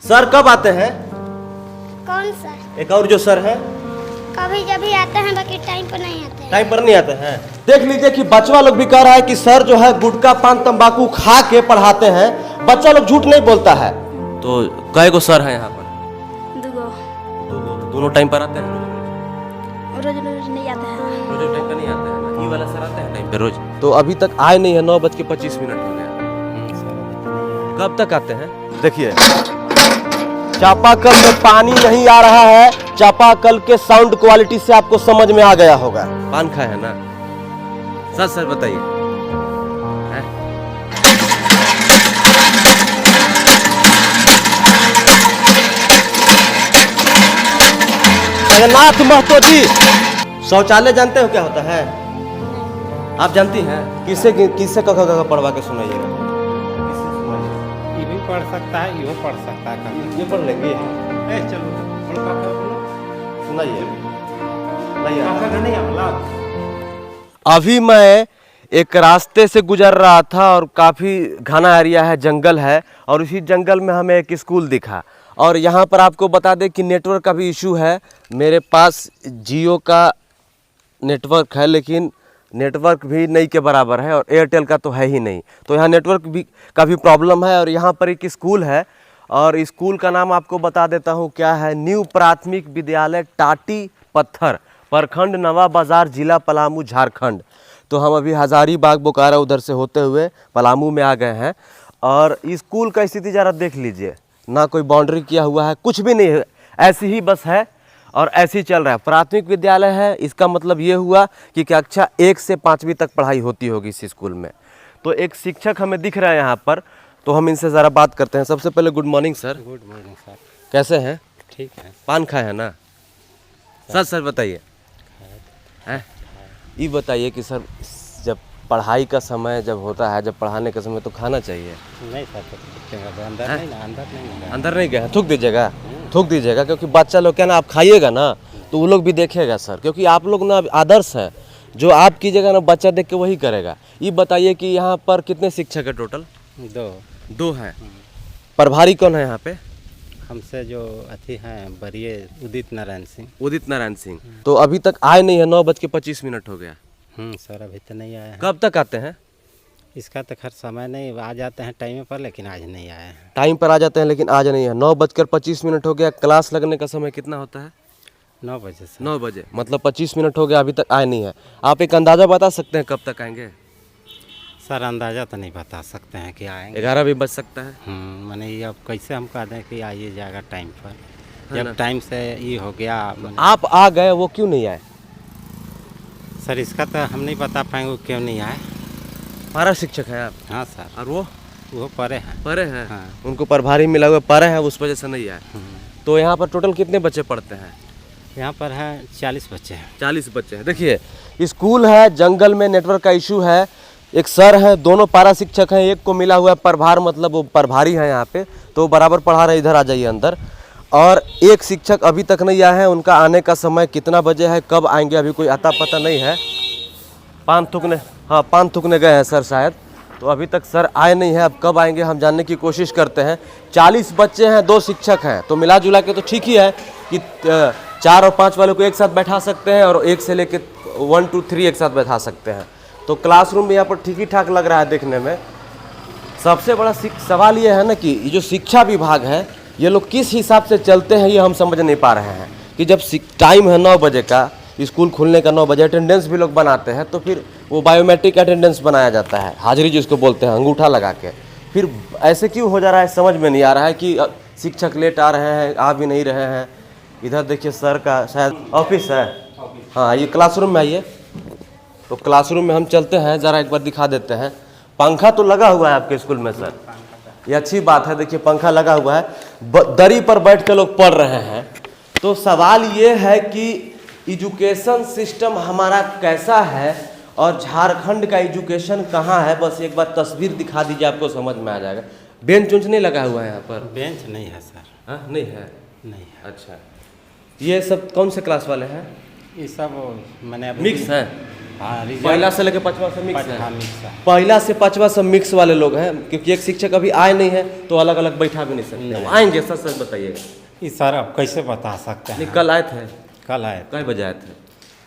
Sir कब आते हैं? कौन सर? एक और जो सर है कभी कभी आते हैं, बाकी टाइम पर नहीं आते हैं। टाइम पर नहीं आते हैं। देख लीजिए कि बच्चा लोग भी कह रहा है कि सर जो है गुटखा पान तंबाकू खा के पढ़ाते हैं। बच्चा लोग झूठ नहीं बोलता है। तो कई गो सर है यहाँ पर? दोनों टाइम पर आते हैं? रोज रोज नहीं आते हैं। रोज टाइम पर नहीं आते हैं। ये वाला सर आते हैं टाइम पे रोज? तो अभी तक आए नहीं है। 9:25 हो गया। कब तक आते हैं? देखिए चापाकल में पानी नहीं आ रहा है। चापाकल के साउंड क्वालिटी से आपको समझ में आ गया होगा। पान खाए है ना सर? सर बताइए। जगन्नाथ महतो जी, शौचालय जानते हो क्या होता है? आप जानती हैं? किससे किससे क पढ़वा के सुनाइएगा। ये भी पढ़ सकता है, ये पढ़ सकता है। ये पढ़ लेंगे। चलो सुनाइए। नहीं अभी मैं एक रास्ते से गुजर रहा था और काफ़ी घना एरिया है, जंगल है, और उसी जंगल में हमें एक स्कूल दिखा। और यहाँ पर आपको बता दें कि नेटवर्क का भी इशू है। मेरे पास जियो का नेटवर्क है, लेकिन नेटवर्क भी नहीं के बराबर है, और एयरटेल का तो है ही नहीं। तो यहाँ नेटवर्क भी का भी प्रॉब्लम है। और यहाँ पर एक स्कूल है, और स्कूल का नाम आपको बता देता हूँ क्या है। न्यू प्राथमिक विद्यालय टाटी पत्थर, प्रखंड नवा बाजार, जिला पलामू, झारखंड। तो हम अभी हजारीबाग बोकारो उधर से होते हुए पलामू में आ गए हैं। और स्कूल का स्थिति ज़रा देख लीजिए। ना कोई बाउंड्री किया हुआ है, कुछ भी नहीं है, ऐसी ही बस है और ऐसे ही चल रहा है। प्राथमिक विद्यालय है, इसका मतलब ये हुआ कि कक्षा 1 से 5वीं तक पढ़ाई होती होगी इस स्कूल में। तो एक शिक्षक हमें दिख रहा है यहाँ पर, तो हम इनसे ज़रा बात करते हैं। सबसे पहले good morning sir. Good morning sir. कैसे हैं? ठीक है। पान खाए हैं ना सर? सर बताइए हैं, ये बताइए कि सर जब पढ़ाई का समय जब होता है, जब पढ़ाने का समय, तो खाना चाहिए। नहीं सर, तो अंदर नहीं ना, अंदर नहीं गए? थूक दीजिएगा, थूक दीजिएगा, क्योंकि बच्चा लोग क्या ना, आप खाइएगा ना तो वो लोग भी देखेगा सर, क्योंकि आप लोग ना आदर्श हैं। जो आप कीजिएगा ना, बच्चा देख के वही करेगा। ये बताइए कि यहाँ पर कितने शिक्षक है टोटल? दो हैं। प्रभारी कौन है यहाँ पे? हमसे जो अति हैं बरिए उदित नारायण सिंह। उदित नारायण सिंह। तो अभी तक आए नहीं है। 9:25 हो गया। सर अभी तो नहीं आए हैं। कब तक आते हैं? इसका तो खैर समय नहीं, आ जाते हैं टाइम पर, लेकिन आज नहीं आए हैं। टाइम पर आ जाते हैं, लेकिन आज नहीं है। 9:25 हो गया। क्लास लगने का समय कितना होता है? 9 बजे से। 9 बजे, मतलब 25 मिनट हो गया, अभी तक आए नहीं है। आप एक अंदाज़ा बता सकते हैं कब तक आएंगे? सर अंदाज़ा तो नहीं बता सकते हैं कि आएंगे। 11 भी बज सकता है। माने ये अब कैसे हम कह दें कि आइए जाएगा टाइम पर, जब टाइम से ये हो गया। आप आ गए, वो क्यों नहीं आए? सर इसका तो हम नहीं बता पाएंगे क्यों नहीं आए। पारा शिक्षक है आप? हाँ सर। और वो परे हैं। परे हैं? हाँ। उनको प्रभारी मिला हुआ परे है, उस वजह से नहीं आए। तो यहाँ पर टोटल कितने बच्चे पढ़ते हैं? यहाँ पर है 40 बच्चे हैं। 40 बच्चे हैं। देखिए स्कूल है, जंगल में नेटवर्क का इशू है। एक सर है, दोनों पारा शिक्षक हैं। एक को मिला हुआ है प्रभार, मतलब वो प्रभारी है यहाँ पे, तो बराबर पढ़ा रहे। इधर आ जाइए अंदर। और एक शिक्षक अभी तक नहीं आए हैं। उनका आने का समय कितना बजे है, कब आएंगे, अभी कोई अता पता नहीं है। पान थूकने गए हैं सर शायद, तो अभी तक सर आए नहीं है। अब कब आएंगे हम जानने की कोशिश करते हैं। 40 बच्चे हैं, 2 शिक्षक हैं, तो मिला जुला के तो ठीक ही है कि 4 और 5 वालों को एक साथ बैठा सकते हैं, और 1 से लेके 1 2 3 एक साथ बैठा सकते हैं। तो क्लासरूम भी यहाँ पर ठीक ही ठाक लग रहा है देखने में। सबसे बड़ा सवाल ये है ना कि ये जो शिक्षा विभाग है, ये लोग किस हिसाब से चलते हैं, ये हम समझ नहीं पा रहे हैं। कि जब टाइम है 9 बजे का, स्कूल खुलने का 9 बजे, अटेंडेंस भी लोग बनाते हैं, तो फिर वो बायोमेट्रिक अटेंडेंस बनाया जाता है, हाजिरी जिसको बोलते हैं, अंगूठा लगा के। फिर ऐसे क्यों हो जा रहा है, समझ में नहीं आ रहा है कि शिक्षक लेट आ रहे हैं, आ भी नहीं रहे हैं। इधर देखिए सर का शायद ऑफिस है। हाँ, ये क्लासरूम में आइए। तो क्लासरूम में हम चलते हैं, ज़रा एक बार दिखा देते हैं। पंखा तो लगा हुआ है आपके स्कूल में सर, ये अच्छी बात है। देखिए पंखा लगा हुआ है, दरी पर बैठ के लोग पढ़ रहे हैं। तो सवाल ये है कि एजुकेशन सिस्टम हमारा कैसा है और झारखंड का एजुकेशन कहाँ है। बस एक बार तस्वीर दिखा दीजिए, आपको समझ में आ जाएगा। बेंच उंच नहीं लगा हुआ है यहाँ पर? बेंच नहीं है सर। हाँ नहीं है? नहीं है। अच्छा, ये सब कौन से क्लास वाले हैं? ये सब मैंने मिक्स है? हाँ रिजल्ट पहला से लेकर पाँचवा से मिक्स हाँ है। मिक्स है। पहला से पाँचवा सब मिक्स वाले लोग हैं, क्योंकि एक शिक्षक अभी आए नहीं है तो अलग अलग बैठा भी नहीं सकते। वो आएंगे, सच सच बताइएगा। ये सर अब कैसे बता सकते नहीं, हैं। कल आए थे? कल आए थे। कई बजे आए थे?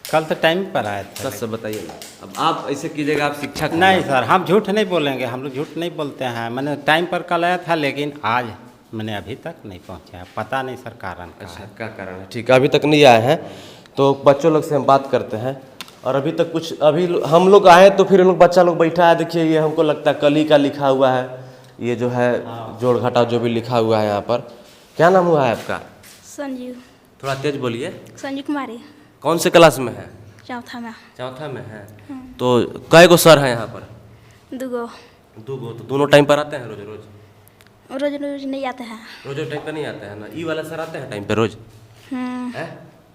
कल तो टाइम पर आए थे। सच सच बताइएगा। अब आप ऐसे कीजिएगा, आप शिक्षक हैं। नहीं सर, हम झूठ नहीं बोलेंगे, हम लोग झूठ नहीं बोलते हैं। मैंने टाइम पर कल आया था, लेकिन आज मैंने अभी तक नहीं पहुंचा। पता नहीं सर कारण क्या अच्छा, है। क्या कारण है? ठीक है, अभी तक नहीं आए हैं तो बच्चों लोग से हम बात करते हैं। और अभी तक कुछ, अभी हम लोग आए तो फिर लोग बच्चा लोग बैठा है। देखिए ये हमको लगता है कल ही का लिखा हुआ है, ये जो है जोड़ घटा जो भी लिखा हुआ है यहाँ पर। क्या नाम हुआ है आपका? संजीव। थोड़ा तेज बोलिए। संजीव कुमारी। कौन से क्लास में है? चौथा में। चौथा में है। तो कई गो सर हैं यहाँ पर? दुगो। दो गो। तो दोनों टाइम पर आते हैं रोज रोज? रोज रोज नहीं आते हैं। रोज रोज टाइम पर नहीं आते हैं ना? ई वाला सर आते हैं टाइम पे रोज? हम्म, है?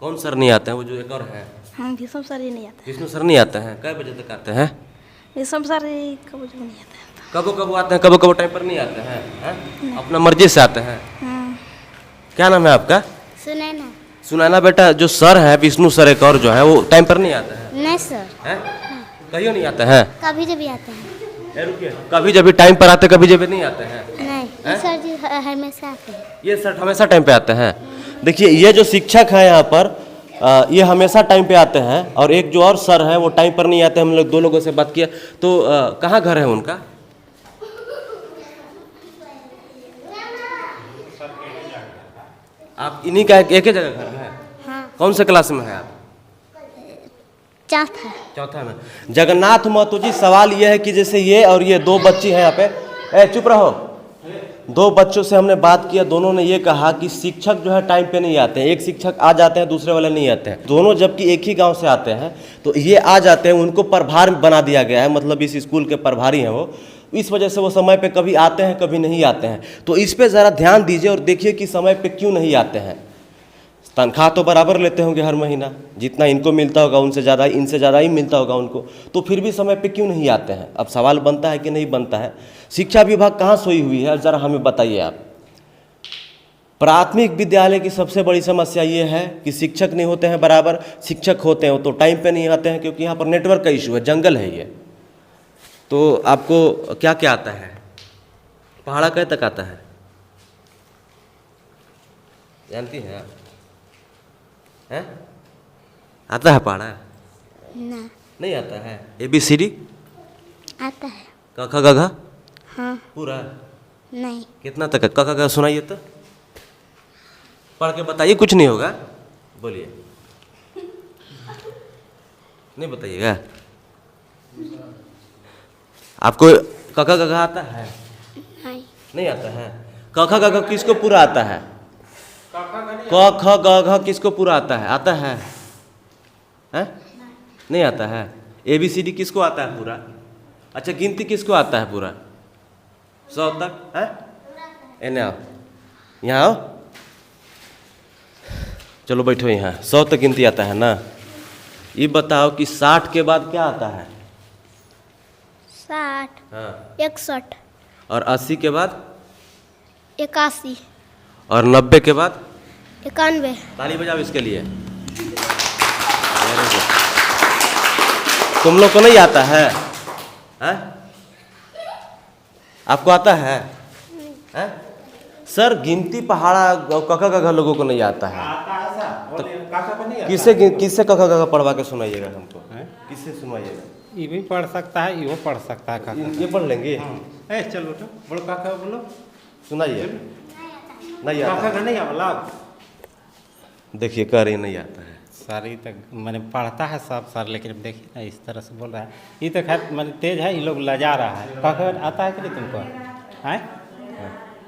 कौन सर नहीं आते हैं? वो जो एक और है हम भीषम सर जी नहीं आते विष्णु सर नहीं आते हैं। कई बजे तक आते हैं? हैं। भीषम सर जी कभी नहीं आते हैं। कबो कबो आते हैं, कबो कबो टाइम पर नहीं आते हैं, हैं? अपना मर्जी से आते हैं। क्या नाम है आपका? सुनैना। सुनैना बेटा, जो सर है विष्णु सर एक और जो है वो टाइम पर नहीं आते हैं? नहीं सर, हैं? कहियो नहीं आते हैं? कभी जब भी आते हैं। रुकिए, कभी जब भी टाइम पर आते, कभी जब भी नहीं आते हैं। नहीं, सर जी हमेशा आते हैं। ये सर हमेशा टाइम पे आते हैं। देखिए ये जो शिक्षक है यहाँ पर, ये हमेशा टाइम पे आते हैं। और एक जो और सर है वो टाइम पर नहीं आते। हम लोग दो लोगों से बात किया तो कहाँ घर है उनका? आप इन्हीं का एक ही जगह घर है? हाँ, कौन से क्लास में है आप? चौथा। चौथा में। जगन्नाथ महतो जी, सवाल यह है कि जैसे ये और ये दो बच्ची हैं यहाँ पे, चुप रहो। दो बच्चों से हमने बात किया, दोनों ने ये कहा कि शिक्षक जो है टाइम पे नहीं आते हैं। एक शिक्षक आ जाते हैं, दूसरे वाले नहीं आते हैं। दोनों जबकि एक ही गांव से आते हैं, तो ये आ जाते हैं, उनको प्रभार बना दिया गया है, मतलब इस स्कूल के प्रभारी हैं वो। इस वजह से वो समय पे कभी आते हैं, कभी नहीं आते हैं। तो इस पे ज़रा ध्यान दीजिए और देखिए कि समय पे क्यों नहीं आते हैं। तनख्वाह तो बराबर लेते होंगे हर महीना, जितना इनको मिलता होगा उनसे ज़्यादा, इनसे ज़्यादा ही मिलता होगा उनको, तो फिर भी समय पे क्यों नहीं आते हैं? अब सवाल बनता है कि नहीं बनता है। शिक्षा विभाग कहाँ सोई हुई है, ज़रा हमें बताइए आप। प्राथमिक विद्यालय की सबसे बड़ी समस्या ये है कि शिक्षक नहीं होते हैं बराबर। शिक्षक होते हैं तो टाइम पे नहीं आते हैं, क्योंकि यहाँ पर नेटवर्क का इशू है, जंगल है ये। तो आपको क्या क्या आता है? पहाड़ा कहाँ तक आता है जानती हैं आप? हैं? आता है पहाड़ा? ना, नहीं आता है। ABCD आता है। क ख ग घ हाँ, पूरा? नहीं। कितना तक है? क ख ग सुनाइए तो, पढ़ के बताइए, कुछ नहीं होगा, बोलिए। नहीं बताइएगा? आपको क ख ग घ आता है? नहीं। नहीं आता है। क ख ग घ किसको पूरा आता है? क ख ग घ किसको पूरा आता है? आता है? हैं? नहीं आता है। ABCD किसको आता है पूरा? अच्छा, गिनती किसको आता है पूरा? 100 तक है? एने आओ, यहाँ आओ, चलो बैठो यहाँ। 100 तक गिनती आता है ना? ये बताओ कि 60 के बाद क्या आता है? 60, हाँ। 61, और 80 के बाद? 81, और 90 के बाद? 91। ताली बजाओ इसके लिए। तुम लोग को नहीं आता है? हैं? आपको आता है? हैं? सर गिनती पहाड़ा क ख ग घ लोगों को नहीं आता है। किससे क ख ग घ पढ़वा के सुनाइएगा हमको? किससे सुनाइएगा? ये भी पढ़ सकता है, ये पढ़ सकता है। काका ये पढ़ लेंगे? ए चलो तो बोलो काका, बोलो सुनाइए। नहीं आता काका का नहीं आवाला। देखिए, कह रही नहीं आता है। सर ये तक मैंने पढ़ता है सब सर, लेकिन अब देखिए ना इस तरह से बोल रहा है। ये तो खैर मैंने तेज है, ये लोग लजा रहा है। काका आता है कि नहीं तुमको? हैं?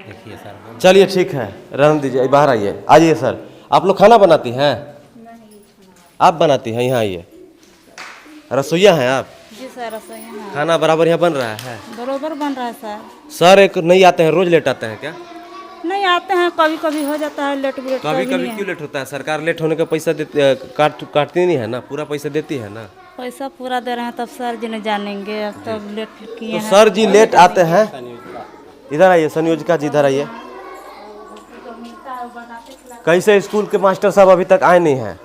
देखिए सर। चलिए ठीक है, रहने दीजिए, बाहर आइए। आइए सर, आप लोग खाना बनाती हैं? आप बनाती हैं? यहाँ आइए। रसोईया हैं आप? जी सर, रसोई हाँ, खाना बराबर यहाँ बन रहा है? बरोबर बन रहा है सर। सर एक नहीं आते हैं, रोज लेट आते हैं क्या? नहीं आते हैं, कभी कभी हो जाता है लेट वेट। कभी कभी क्यों लेट होता है? सरकार लेट होने का पैसा देती, काटती नहीं है ना, पूरा पैसा देती है ना। पैसा पूरा दे रहे हैं तब सर जी ने जानेंगे। अब तो लेट किए तो हैं। सर जी लेट आते हैं। इधर आइए, संयोजिका जी इधर आइए। कैसे स्कूल के मास्टर साहब अभी तक आए नहीं हैं?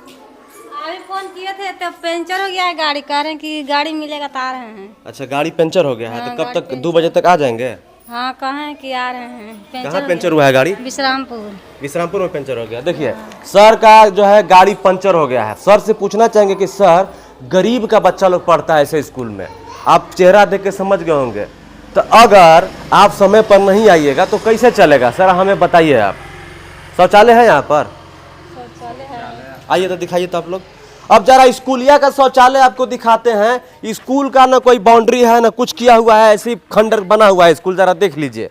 अभी फोन किए थे तो पंचर हो गया है गाड़ी, कह रहे हैं कि गाड़ी मिलेगा तो आ रहे हैं। अच्छा, गाड़ी पंचर हो गया है, हाँ, तो कब गाड़ी तक 2 बजे तक आ जाएंगे? हाँ कहें कि आ रहे हैं। कहाँ पंचर हुआ है गाड़ी? विश्रामपुर। विश्रामपुर में पंचर हो गया। देखिए सर का जो है गाड़ी पंचर हो गया है। सर से पूछना चाहेंगे कि सर, गरीब का बच्चा लोग पढ़ता है ऐसे स्कूल में, आप चेहरा देख के समझ गए होंगे, तो अगर आप समय पर नहीं आइएगा तो कैसे चलेगा सर, हमें बताइए आप। शौचालय है यहाँ पर? आइए तो दिखाइए तो आप लोग। अब जरा स्कूलिया का शौचालय आपको दिखाते हैं। स्कूल का ना कोई बाउंड्री है ना कुछ किया हुआ है, ऐसे ही खंडर बना हुआ है स्कूल, जरा देख लीजिए,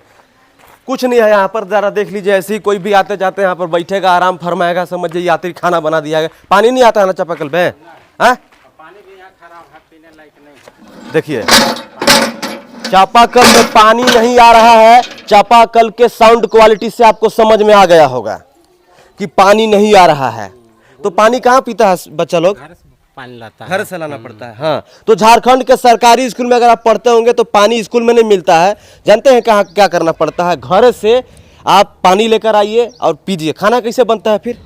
कुछ नहीं है यहाँ पर। जरा देख लीजिए, ऐसे ही कोई भी आते जाते यहाँ पर बैठेगा, आराम फरमाएगा, समझिए यात्री खाना बना दिया गया। पानी नहीं आता है ना चापाकल में? देखिए चापाकल में पानी नहीं आ रहा है। चापाकल के साउंड क्वालिटी से आपको समझ में आ गया होगा कि पानी नहीं आ रहा है। तो पानी कहाँ पीता है बच्चा लोग? पानी लाता है, घर से लाना पड़ता है। हाँ, तो झारखंड के सरकारी स्कूल में अगर आप पढ़ते होंगे तो पानी स्कूल में नहीं मिलता है। जानते हैं कहाँ क्या करना पड़ता है? घर से आप पानी लेकर आइए और पीजिए। खाना कैसे बनता है फिर?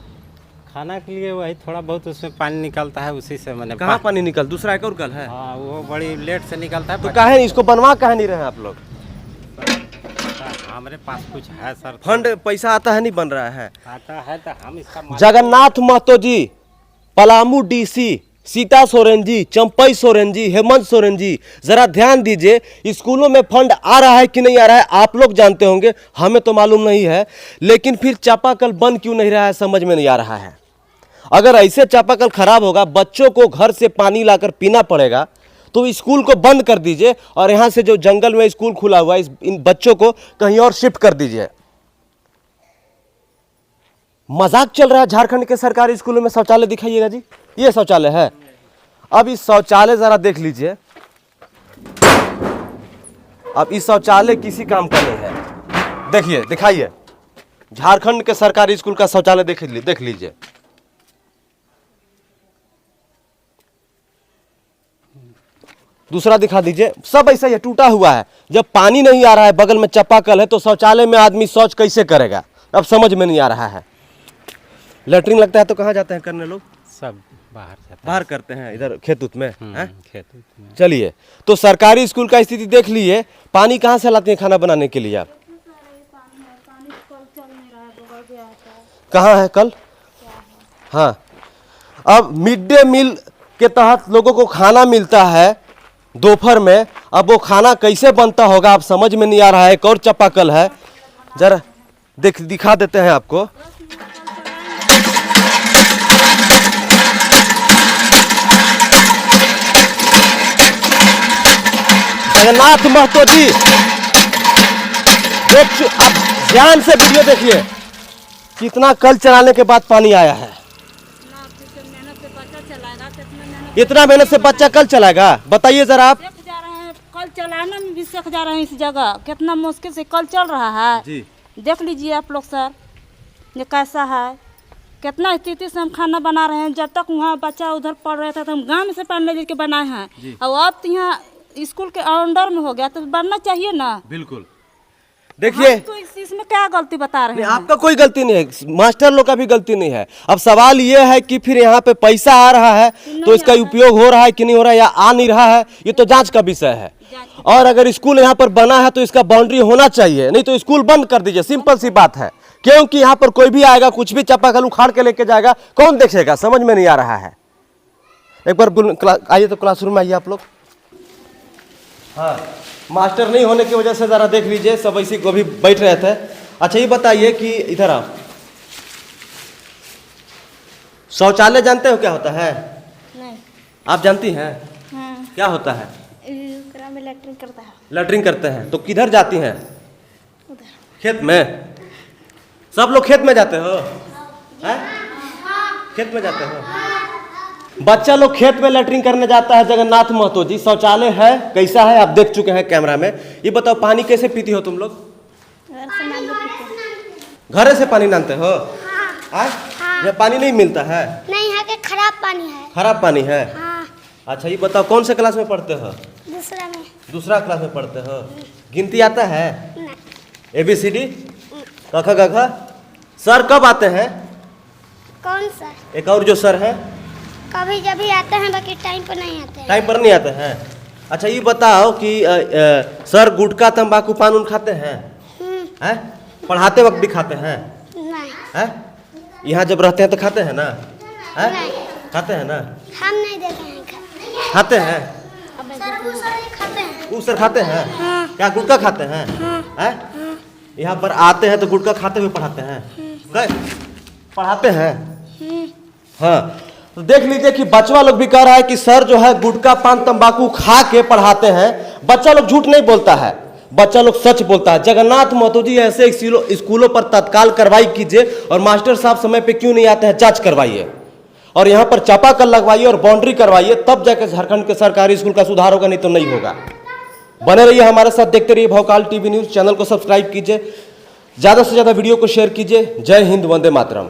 खाना के लिए वही थोड़ा बहुत उसमें पानी निकलता है, उसी से मैंने कहाँ पानी निकल? दूसरा एक और कल है। हाँ वो बड़ी लेट से निकलता है। तो काहे इसको बनवा काहे नहीं रहे आप लोग? हमारे पास कुछ है सर, फंड पैसा आता है, नहीं बन रहा है। आता है तो हम इसका जगन्नाथ महतो जी, पलामू डीसी, सीता सोरेन जी, चंपई सोरेन जी, हेमंत सोरेन जी, जरा ध्यान दीजिए। स्कूलों में फंड आ रहा है कि नहीं आ रहा है आप लोग जानते होंगे, हमें तो मालूम नहीं है। लेकिन फिर चापाकल बंद क्यों नहीं रहा है, समझ में नहीं आ रहा है। अगर ऐसे चापाकल खराब होगा, बच्चों को घर से पानी लाकर पीना पड़ेगा, तो स्कूल को बंद कर दीजिए और यहाँ से जो जंगल में स्कूल खुला हुआ है, इन बच्चों को कहीं और शिफ्ट कर दीजिए। मजाक चल रहा है। झारखंड के सरकारी स्कूलों में शौचालय दिखाइएगा जी, ये शौचालय है। अब इस शौचालय जरा देख लीजिए। अब इस शौचालय किसी काम का नहीं है। देखिए, दिखाइए झारखंड के सरकारी स्कूल का शौचालय देख लीजिए। दूसरा दिखा दीजिए। सब ऐसा ही है, टूटा हुआ है। जब पानी नहीं आ रहा है, बगल में चापाकल है, तो शौचालय में आदमी शौच कैसे करेगा? अब समझ में नहीं आ रहा है। लेटरिन लगता है तो कहाँ जाते हैं करने लोग? सब बाहर जाता बाहर करते हैं, इधर खेत उत में। है। खेत में चलिए, तो सरकारी स्कूल का स्थिति देख लिए। पानी कहाँ से लाते हैं खाना बनाने के लिए आप? कहाँ है कल? हाँ, अब मिड डे मील के तहत लोगों को खाना मिलता है दोपहर में। अब वो खाना कैसे बनता होगा आप समझ में नहीं आ रहा है। एक और चापाकल है, जरा दिखा देते हैं आपको। जगन्नाथ महतो जी, आप ध्यान से वीडियो देखिए, कितना कल चलाने के बाद पानी आया है। इतना मेहनत से बच्चा कल चलाएगा? बताइए जरा आप। सीख जा रहे हैं, कल चलाने में भी सीख जा रहे हैं। इस जगह कितना मुश्किल से कल चल रहा है जी। देख लीजिए आप लोग सर, ये कैसा है, कितना स्थिति से हम खाना बना रहे हैं। जब तक वहाँ बच्चा उधर पढ़ रहा था तो हम गांव में से पानी लेकर बनाए हैं, और अब तो यहाँ स्कूल के अंडर में हो गया, तो बनना चाहिए ना। बिल्कुल। देखिए, तो इसमें क्या गलती बता रहे हैं? आपका कोई गलती नहीं है, मास्टर लोग का भी गलती नहीं है। अब सवाल ये है कि फिर यहाँ पे पैसा आ रहा है तो इसका उपयोग हो रहा है कि नहीं हो रहा है, या आ नहीं रहा है, ये तो जांच का विषय है। और अगर स्कूल यहाँ पर बना है तो इसका बाउंड्री होना चाहिए, नहीं तो स्कूल बंद कर दीजिए। सिंपल सी बात है। क्योंकि यहाँ पर कोई भी आएगा, कुछ भी चापाकल उखाड़ के लेके जाएगा, कौन देखेगा? समझ में नहीं आ रहा है। एक बार आइए तो क्लासरूम में आइए आप लोग। हाँ, मास्टर नहीं होने की वजह से जरा देख लीजिए, सब इसी को भी बैठ रहे थे। अच्छा ये बताइए कि इधर आप शौचालय जानते हो क्या होता है? नहीं। आप जानती हैं? हाँ। क्या होता है? में लेटरिन करता है। लेटरिन करते हैं तो किधर जाती हैं? उधर। खेत में? सब लोग खेत में जाते हो? हैं? खेत में जाते हो? बच्चा लोग खेत में लेटरिन करने जाता है। जगन्नाथ महतो जी, शौचालय है, कैसा है आप देख चुके हैं कैमरा में। ये बताओ, पानी कैसे पीती हो तुम लोग? घर से पानी लाते हो? हाँ। यहाँ पानी नहीं मिलता है? नहीं, यहाँ के खराब पानी है। खराब पानी है? हाँ। अच्छा ये बताओ, कौन से क्लास में पढ़ते हो? दूसरा में। दूसरा क्लास में पढ़ते हो? गिनती आता है? नहीं। ABCD क ख ग घ? सर कब आते हैं? कौन सा? एक और जो सर है कभी जब भी आते हैं बाकी टाइम पर नहीं आते हैं। टाइम पर नहीं आते हैं। अच्छा ये बताओ कि सर गुटखा तंबाकू पान उन खाते हैं? हैं? पढ़ाते वक्त भी खाते हैं? नहीं हैं? यहाँ जब रहते हैं तो खाते हैं ना? हैं? नहीं। खाते हैं ना? हम नहीं देते हैं खाते हैं? सर वो सर खाते हैं। वो सर खाते हैं? क्या गुटखा खाते हैं? हैं? यहाँ पर आते हैं तो गुटखा खाते हुए पढ़ाते हैं? पढ़ाते हैं? हाँ, तो देख लीजिए कि बच्चा लोग भी कह रहा है कि सर जो है गुटखा पान तंबाकू खा के पढ़ाते हैं। बच्चा लोग झूठ नहीं बोलता है, बच्चा लोग सच बोलता है। जगन्नाथ महतो जी ऐसे स्कूलों पर तत्काल कार्रवाई कीजिए और मास्टर साहब समय पे क्यों नहीं आते हैं जांच करवाइए और यहाँ पर चापाकल लगवाइए और बाउंड्री करवाइए, तब जाकर झारखंड के सरकारी स्कूल का सुधार होगा, नहीं तो नहीं होगा। बने रहिए हमारे साथ, देखते रहिए भौकाल टीवी न्यूज। चैनल को सब्सक्राइब कीजिए, ज़्यादा से ज़्यादा वीडियो को शेयर कीजिए। जय हिंद, वंदे मातरम।